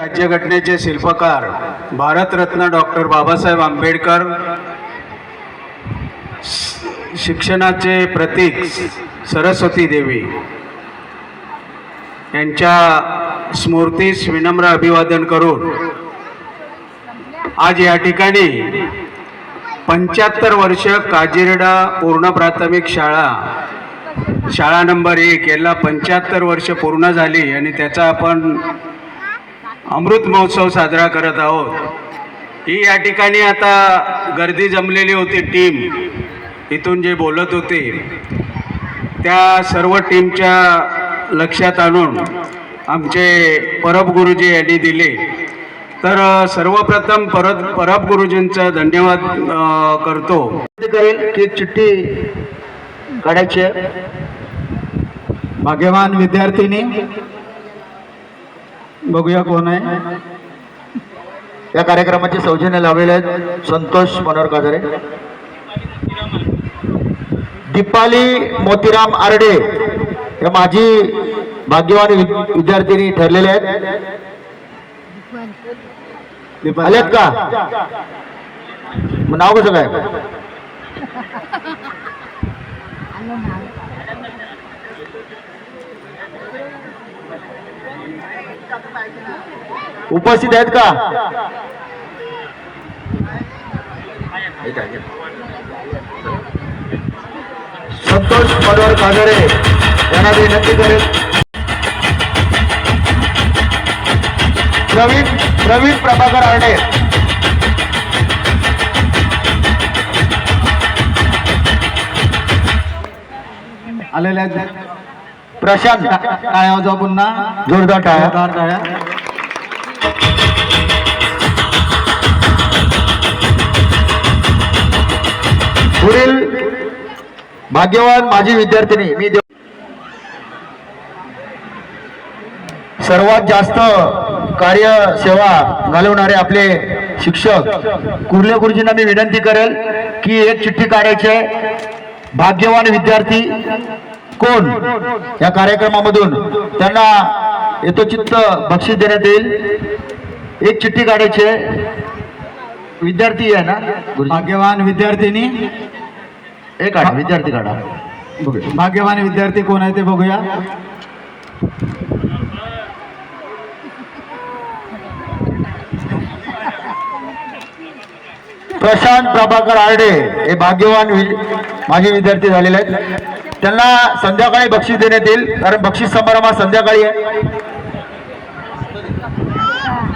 राज्यघटनेचे शिल्पकार भारतरत्न डॉक्टर बाबासाहेब आंबेडकर, शिक्षणाचे प्रतीक सरस्वती देवी यांच्या स्मृतीस विनम्र अभिवादन करून आज या ठिकाणी 75 वर्ष काजिरडा पूर्ण प्राथमिक शाळा नंबर 1 याला 75 वर्ष पूर्ण झाली आणि त्याचा आपण अमृत महोत्सव साजरा करत आहोत। ही या ठिकाणी आता गर्दी जमलेली होती, टीम इथून जे बोलत होते त्या सर्व टीमच्या लक्षात आणून आमचे परब गुरुजी यांनी दिले। तर सर्वप्रथम परब गुरुजींचा धन्यवाद करतो। करेल की चिठ्ठी काढायची आहे। भाग्यवान विद्यार्थिनी बघूया कोण आहे। या कार्यक्रमाचे सौजन्य लावलेले आहेत संतोष मनोहर काजरे, दीपाली मोतीराम आरडे या माझी भाग्यवान विद्यार्थिनी ठरलेले आहेत। आलेत का? नाव कसं काय? उपस्थित आहेत का? संतोष मनोहर काजरे यांना विनंती करेल। प्रवीण प्रभाकर आरडे, आलेले आहेत। प्रशांत टाळ्या वाजवा पुन्हा, जोरदार टाळ्या। पुढील भाग्यवान माझी विद्यार्थिनी मी सर्वात जास्त कार्यसेवा घालवणारे आपले शिक्षक कुर्ले गुरुजींना मी विनंती करेल की एक चिठ्ठी काढायची आहे। भाग्यवान विद्यार्थी कोण या कार्यक्रमामधून त्यांना यथोचित बक्षीस देण्यात येईल। एक चिठ्ठी काढायची आहे। विद्यार्थी आहे ना भाग्यवान विद्यार्थिनी एक काढा, विद्यार्थी काढा। भाग्यवान विद्यार्थी कोण आहे ते बघूया। प्रशांत प्रभाकर आरडे हे भाग्यवान माझे विद्यार्थी झालेले आहेत। त्यांना संध्याकाळी बक्षीस देण्यात येईल, कारण बक्षीस समारंभ संध्याकाळी आहे।